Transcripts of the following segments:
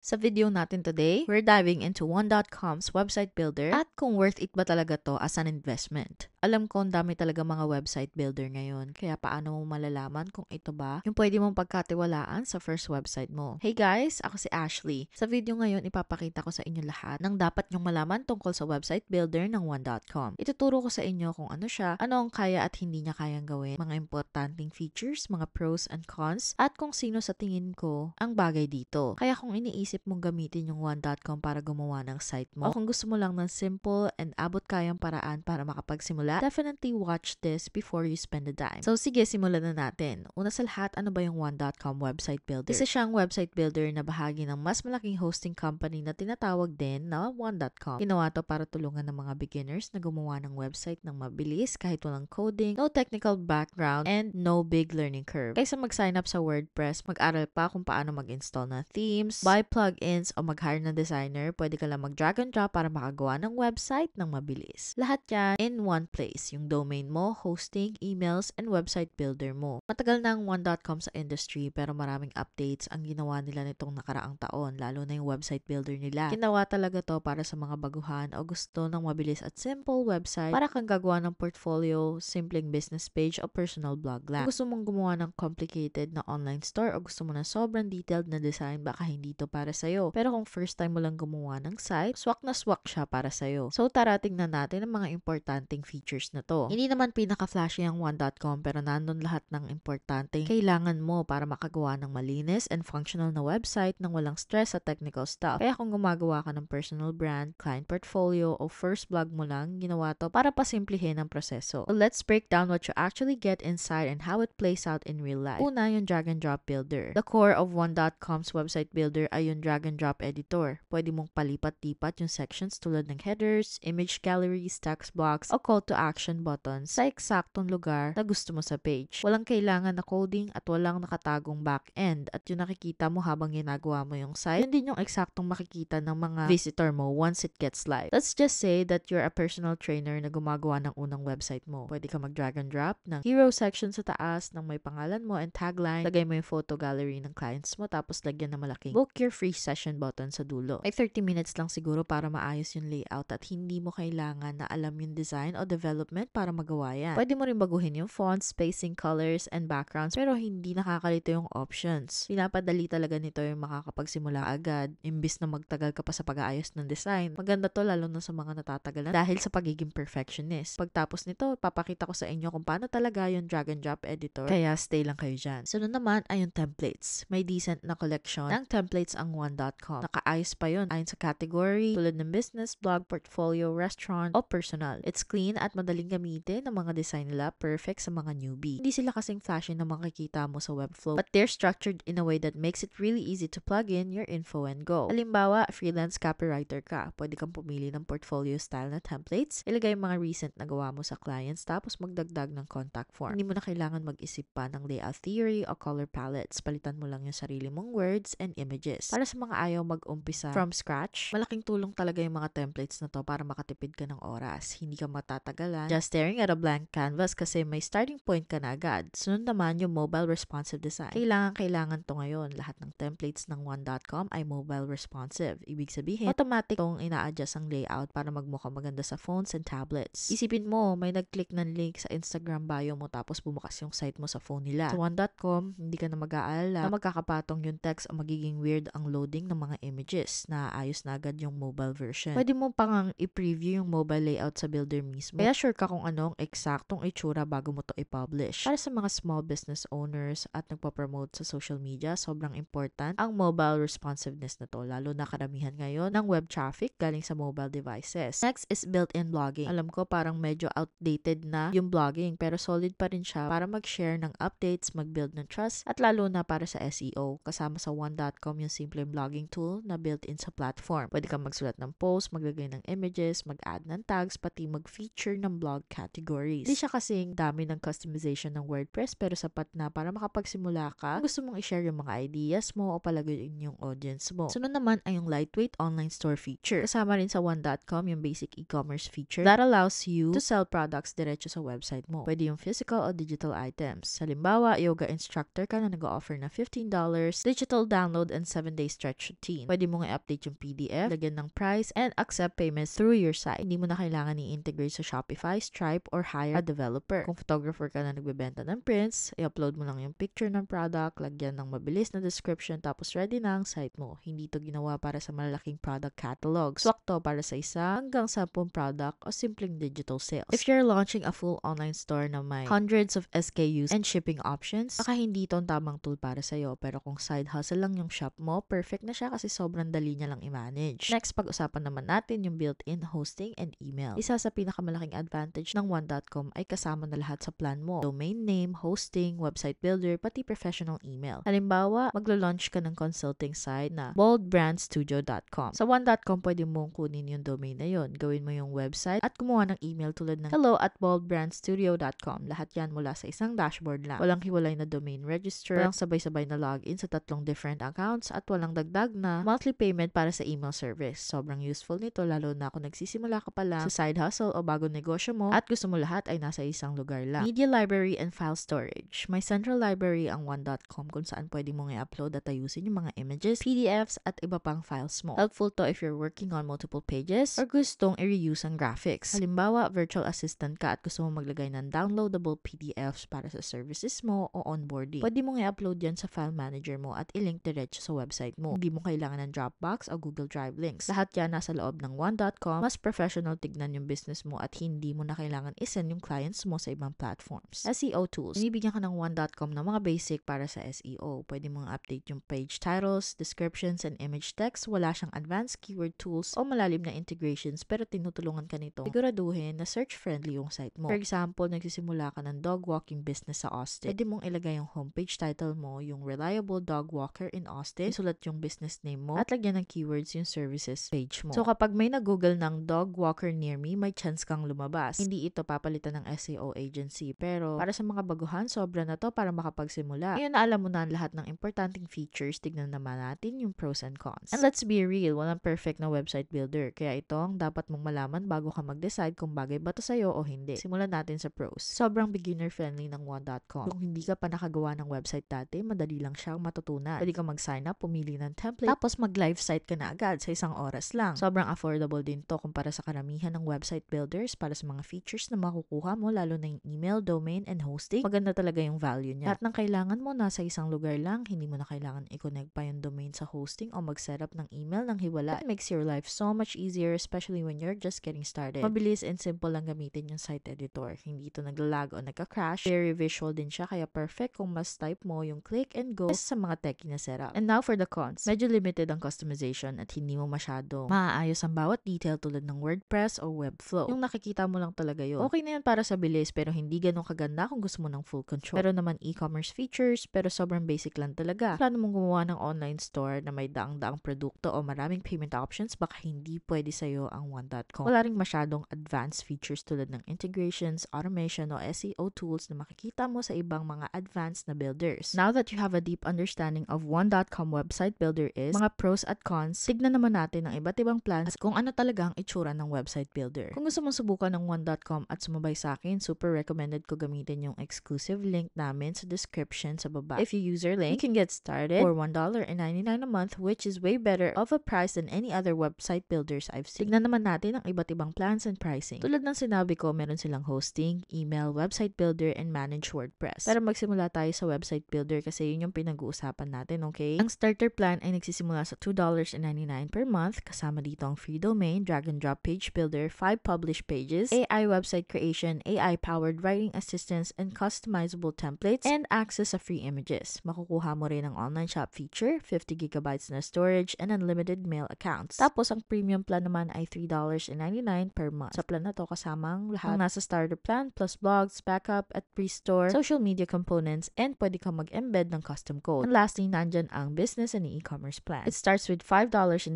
Sa video natin today, we're diving into One.com's website builder at kung worth it ba talaga to as an investment. Alam ko ang dami talaga mga website builder ngayon, kaya paano mo malalaman kung ito ba yung pwede mong pagkatiwalaan sa first website mo. Hey guys, ako si Ashley. Sa video ngayon, ipapakita ko sa inyo lahat ng dapat nyong malaman tungkol sa website builder ng One.com. Ituturo ko sa inyo kung ano siya, ano ang kaya at hindi niya kayang gawin, mga importanteng features, mga pros and cons, at kung sino sa tingin ko ang bagay dito. Kaya kung iniisip mong gamitin yung One.com para gumawa ng site mo, o kung gusto mo lang ng simple and abot kayang paraan para makapagsimula, definitely watch this before you spend the dime. So sige, simulan na natin. Una sa lahat, ano ba yung One.com website builder? Isa siyang website builder na bahagi ng mas malaking hosting company na tinatawag din na One.com. Ginawa to para tulungan ng mga beginners na gumawa ng website ng mabilis kahit walang coding, no technical background, and no big learning curve. Kaysa mag-sign up sa WordPress, mag-aral pa kung paano mag-install ng themes, buy plugins, o mag-hire ng designer, pwede ka lang mag-drag and drop para makagawa ng website ng mabilis. Lahat yan in one place, yung domain mo, hosting, emails, and website builder mo. Matagal na ang One.com sa industry pero maraming updates ang ginawa nila nitong nakaraang taon, lalo na yung website builder nila. Ginawa talaga to para sa mga baguhan o gusto ng mabilis at simple website para kang gagawa ng portfolio, simpleng business page o personal blog lang. Kung gusto mong gumawa ng complicated na online store o gusto mo na sobrang detailed na design, baka hindi to para sa'yo. Pero kung first time mo lang gumawa ng site, swak na swak siya para sa'yo. So tara, tingnan natin ang mga importanteng features na to. Hindi naman pinaka-flashy ang One.com pero nandun lahat ng importanteng kailangan mo para makagawa ng malinis and functional na website nang walang stress sa technical stuff. Kaya kung gumagawa ka ng personal brand, client portfolio, o first blog mo lang, ginawa to para pasimplihin ang proseso. So let's break down what you actually get inside and how it plays out in real life. Una, yung drag and drop builder. The core of One.com's website builder ay yung drag and drop editor. Pwede mong palipat-lipat yung sections tulad ng headers, image galleries, text blocks, o call to action buttons sa eksaktong lugar na gusto mo sa page. Walang kailangan na coding at walang nakatagong back-end, at yung nakikita mo habang ginagawa mo yung site, yun din yung eksaktong makikita ng mga visitor mo once it gets live. Let's just say that you're a personal trainer na gumagawa ng unang website mo. Pwede ka mag-drag and drop ng hero section sa taas ng may pangalan mo and tagline, lagay mo yung photo gallery ng clients mo, tapos lagyan ng malaking book your free session button sa dulo. May 30 minutes lang siguro para maayos yung layout at hindi mo kailangan na alam yung design o development para magawa yan. Pwede mo rin baguhin yung fonts, spacing, colors, and backgrounds pero hindi nakakalito yung options. Pinapadali talaga nito yung makakapagsimula agad imbis na magtagal ka pa sa pag-aayos ng design. Maganda to lalo na sa mga natatagalan dahil sa pagiging perfectionist. Pagtapos nito, papakita ko sa inyo kung paano talaga yung drag and drop editor, kaya stay lang kayo dyan. Sunod naman ay yung templates. May decent na collection ng templates ang One.com. Nakaayos pa yun ayon sa category tulad ng business, blog, portfolio, restaurant, o personal. It's clean at madaling gamitin ng mga design nila, perfect sa mga newbie. Hindi sila kasing flashy na makikita mo sa Webflow, but they're structured in a way that makes it really easy to plug in your info and go. Halimbawa, freelance copywriter ka. Pwede kang pumili ng portfolio style na templates, ilagay yung mga recent na gawa mo sa clients, tapos magdagdag ng contact form. Hindi mo na kailangan mag-isip pa ng layout theory o color palettes. Palitan mo lang yung sarili mong words and images. Para sa mga ayaw mag-umpisa from scratch, malaking tulong talaga yung mga templates na to para makatipid ka ng oras. Hindi ka matatagalan just staring at a blank canvas kasi may starting point ka na agad. Sunod naman yung mobile responsive design. Kailangan to ngayon. Lahat ng templates ng One.com ay mobile responsive. Ibig sabihin, automatic tong ina-adjust ang layout para magmukha maganda sa phones and tablets. Isipin mo, may nag-click ng link sa Instagram bio mo tapos bumukas yung site mo sa phone nila. Sa One.com, hindi ka na mag-aalala na magkakapatong yung text o magiging weird ang loading ng mga images. Naayos na agad yung mobile version. Pwede mo pang i-preview yung mobile layout sa builder mismo. Kaya sure ka kung anong eksaktong itsura bago mo to i-publish. Para sa mga small business owners at nagpo-promote sa social media, sobrang important ang mobile responsiveness na to, lalo na karamihan ngayon ng web traffic galing sa mobile devices. Next is built-in blogging. Alam ko parang medyo outdated na yung blogging pero solid pa rin siya para mag-share ng updates, mag-build ng trust, at lalo na para sa SEO. Kasama sa One.com yung simple blogging tool na built-in sa platform. Pwede kang magsulat ng post, maglagay ng images, mag-add ng tags, pati mag-feature ng blog categories. Hindi siya kasing dami ng customization ng WordPress pero sapat na para makapagsimula ka kung gusto mong i-share yung mga ideas mo o palagay yung audience mo. Sunod naman ay yung lightweight online store feature. Kasama rin sa One.com yung basic e-commerce feature that allows you to sell products diretso sa website mo. Pwede yung physical o digital items. Halimbawa, yoga instructor ka na nag-offer na $15, digital download and 7 days stretch routine. Pwede mo nga i-update yung PDF, lagyan ng price, and accept payments through your site. Hindi mo na kailangan i-integrate sa Shopify, Stripe, or hire a developer. Kung photographer ka na nagbebenta ng prints, i-upload mo lang yung picture ng product, lagyan ng mabilis na description, tapos ready na ang site mo. Hindi to ginawa para sa malalaking product catalogs. Swak to para sa isa hanggang 10 product o simpleng digital sales. If you're launching a full online store na may hundreds of SKUs and shipping options, baka hindi to ang tamang tool para sa'yo. Pero kung side hustle lang yung shop mo, perfect na siya kasi sobrang dali niya lang i-manage. Next, pag-usapan naman natin yung built-in hosting and email. Isa sa pinakamalaking advantage ng one.com ay kasama na lahat sa plan mo. Domain name, hosting, website builder, pati professional email. Halimbawa, maglo-launch ka ng consulting site na boldbrandstudio.com. Sa one.com, pwede mong kunin yung domain na yon, gawin mo yung website at kumuha ng email tulad ng hello@boldbrandstudio.com. Lahat yan mula sa isang dashboard lang. Walang hiwalay na domain register, walang sabay-sabay na login sa 3 different accounts, at walang dagdag na monthly payment para sa email service. Sobrang useful nito lalo na kung nagsisimula ka pa lang sa side hustle o bagong negosyo mo at gusto mo lahat ay nasa isang lugar lang. Media library and file storage. May central library ang one.com kung saan pwede mong i-upload at ayusin yung mga images, PDFs, at iba pang files mo. Helpful to if you're working on multiple pages or gustong i-reuse ang graphics. Halimbawa, virtual assistant ka at gusto mo maglagay ng downloadable PDFs para sa services mo o onboarding. Pwede mong i-upload yan sa file manager mo at i-link diretso sa website mo. Hindi mo kailangan ng Dropbox o Google Drive links. Lahat yan nasa loob ng one.com. Mas professional tignan yung business mo at hindi mo na kailangan isend yung clients mo sa ibang platforms. SEO tools. Binibigyan ka ng one.com ng mga basic para sa SEO. Pwede mong update yung page titles, descriptions, and image text. Wala siyang advanced keyword tools o malalim na integrations pero tinutulungan ka nito. Siguraduhin na search-friendly yung site mo. For example, nagsisimula ka ng dog walking business sa Austin. Pwede mong ilagay yung homepage title mo, yung reliable dog walker in Austin, isulat yung business name mo, at lagyan ng keywords yung services page mo. So kapag may nag-google ng dog walker near me, may chance kang lumabas. Hindi ito papalitan ng SEO agency, pero para sa mga baguhan, sobra na to para makapagsimula. Ngayon na alam mo na ang lahat ng importanteng features, tignan naman natin yung pros and cons. And let's be real, walang perfect na website builder. Kaya ito ang dapat mong malaman bago ka mag-decide kung bagay ba to sa'yo o hindi. Simulan natin sa pros. Sobrang beginner-friendly ng one.com. Kung hindi ka pa nakagawa ng website dati, madali lang siyang matutunan. Pwede ka mag-sign up, pumili ng template, tapos mag-live site ka na agad sa isang oras lang. Sobrang affordable din to kumpara sa karamihan ng website builders para sa mga features na makukuha mo, lalo na yung email, domain, and hosting. Maganda talaga yung value niya. Lahat ng kailangan mo nasa isang lugar lang, hindi mo na kailangan i-connect pa yung domain sa hosting o mag-setup ng email ng hiwala. It makes your life so much easier, especially when you're just getting started. Mabilis and simple lang gamitin yung site editor. Hindi ito naglalag o nagka-crash. Very visual din siya, kaya perfect kung mas type mo yung click and go sa mga techy na setup. And now for the cons. Medyo limited ang customization at hindi mo masyado maaayos ang bawat detail tulad ng WordPress o Webflow. Yung nakikita mo lang talaga yun. Okay na yun para sa bilis pero hindi ganun kaganda kung gusto mo ng full control. Pero naman e-commerce features pero sobrang basic lang talaga. Plano mong gumawa ng online store na may daang-daang produkto o maraming payment options, baka hindi pwede sa'yo ang one.com. Wala ring masyadong advanced features tulad ng integrations, automation o SEO tools na makikita mo sa ibang mga advanced na builders. Now that you have a deep understanding of one.com website builder is, mga pros at cons, tignan naman natin ang iba't ibang plans at kung ano talaga ang itsura ng website builder. Kung gusto mong subukan ng one.com at sumabay sa akin, super recommended ko gamitin yung exclusive link namin sa description sa baba. If you use our link, you can get started for $1.99 a month, which is way better of a price than any other website builders I've seen. Tignan naman natin ang iba't ibang plans and pricing. Tulad ng sinabi ko, meron silang hosting, email, website builder, and manage WordPress. Pero magsimula tayo sa website builder kasi yun yung pinag-uusapan natin, okay? Ang starter plan ay nagsisimula sa $2.99 per month, kasama dito ang free domain, drag and drop page builder, 5 published pages, AI website creation, AI-powered writing assistance, and customizable templates, and access sa free images. Makukuha mo rin ang online shop feature, 50 gigabytes na storage, and unlimited mail accounts. Tapos, ang premium plan naman ay $3.99 per month. Sa plan na to, kasamang lahat ng nasa starter plan, plus blogs, backup, at pre-store, social media components, and pwede kang mag-embed ng custom code. And lastly, nandyan ang business and e-commerce plan. It starts with $5.99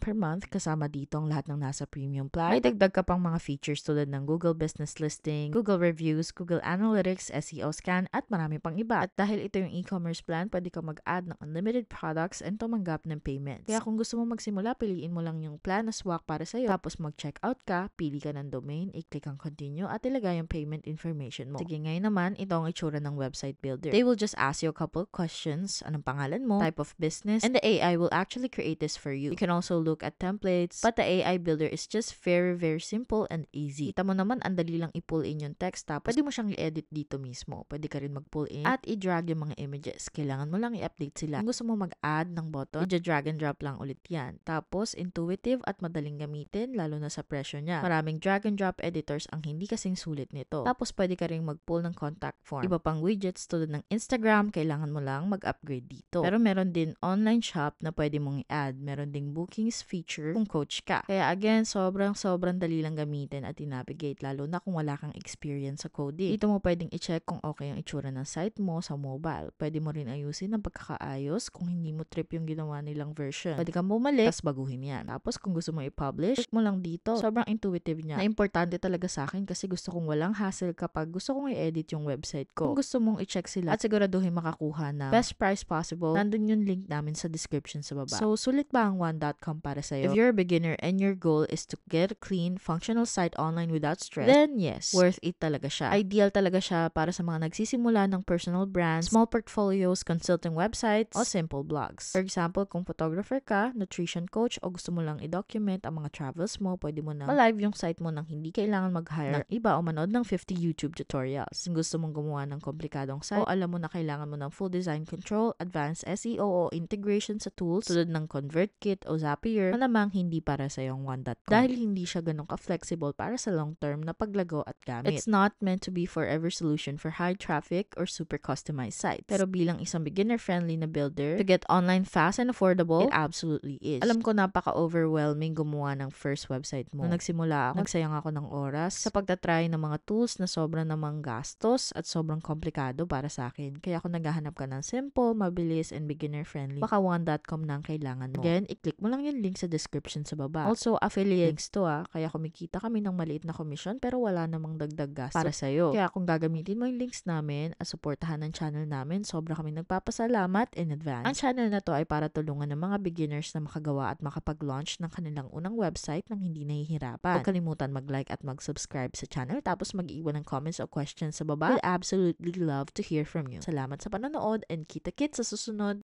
per month, kasama dito ang lahat ng nasa premium plan. May dagdag ka pang mga features tulad ng Google Business Listing, Google Reviews, Google Analytics, SEO Scan, at marami pang iba. At dahil ito yung e-commerce plan, pwede ka mag-add ng unlimited products and tumanggap ng payments. Kaya kung gusto mo magsimula, piliin mo lang yung plan na swak para sa'yo. Tapos mag-checkout ka, pili ka ng domain, i-click ang continue, at ilagay yung payment information mo. Sige, ngayon naman, ito ang itsura ng website builder. They will just ask you a couple questions. Anong pangalan mo? Type of business? honest, and the AI will actually create this for you. You can also look at templates, but the AI builder is just very, very simple and easy. Kita mo naman, ang dali lang i-pull in yung text, tapos pwede mo siyang i-edit dito mismo. Pwede ka rin mag-pull in at i-drag yung mga images. Kailangan mo lang i-update sila. Kung gusto mo mag-add ng button, i-drag and drop lang ulit yan. Tapos, intuitive at madaling gamitin, lalo na sa presyo niya. Maraming drag and drop editors ang hindi kasing sulit nito. Tapos, pwede ka rin mag-pull ng contact form. Iba pang widgets tulad ng Instagram, kailangan mo lang mag-upgrade dito. Pero meron din online shop na pwede mong i-add. Meron ding bookings feature kung coach ka. Kaya again, sobrang dali lang gamitin at i-navigate, lalo na kung wala kang experience sa coding. Dito mo pwedeng i-check kung okay ang itsura ng site mo sa mobile. Pwede mo rin ayusin ang pagkakaayos kung hindi mo trip yung ginawa nilang version. Pwede kang bumalik, tapos baguhin yan. Tapos kung gusto mo i-publish, click mo lang dito. Sobrang intuitive niya. Na importante talaga sa akin kasi gusto kong walang hassle kapag gusto kong i-edit yung website ko. Kung gusto mong i-check sila at siguraduhin makakuha ng best price possible, nandun yung link namin sa description sa baba. So, sulit ba ang one.com para sa'yo? If you're a beginner and your goal is to get a clean, functional site online without stress, then yes, worth it talaga siya. Ideal talaga siya para sa mga nagsisimula ng personal brands, small portfolios, consulting websites, o simple blogs. For example, kung photographer ka, nutrition coach, o gusto mo lang i-document ang mga travels mo, pwede mo na ma-live yung site mo nang hindi kailangan mag-hire ng iba o manood ng 50 YouTube tutorials. Kung gusto mong gumawa ng komplikadong site, o alam mo na kailangan mo ng full design control, advanced SEO, o integration sa tools tulad ng ConvertKit o Zapier, malamang hindi para sa yung one.com. Dahil hindi siya ganun ka-flexible para sa long-term na paglago at gamit. It's not meant to be forever solution for high traffic or super customized sites. Pero bilang isang beginner-friendly na builder, to get online fast and affordable, it absolutely is. Alam ko napaka-overwhelming gumawa ng first website mo. Nung nagsimula ako, nagsayang ako ng oras sa pagtatry ng mga tools na sobrang namang gastos at sobrang komplikado para sa akin. Kaya kung naghahanap ka ng simple, mabilis, and beginner-friendly, baka one.com na ang kailangan mo. Again, i-click mo lang yung link sa description sa baba. Also, affiliate links to kaya kumikita kami ng maliit na commission pero wala namang dagdag gastos para sa'yo. Kaya kung gagamitin mo yung links namin at supportahan ng channel namin, sobra kami nagpapasalamat in advance. Ang channel na to ay para tulungan ng mga beginners na makagawa at makapag-launch ng kanilang unang website nang hindi nahihirapan. Huwag kalimutan mag-like at mag-subscribe sa channel tapos mag-iwan ng comments o questions sa baba. We'll absolutely love to hear from you. Salamat sa panonood and kita-kits sa susunod!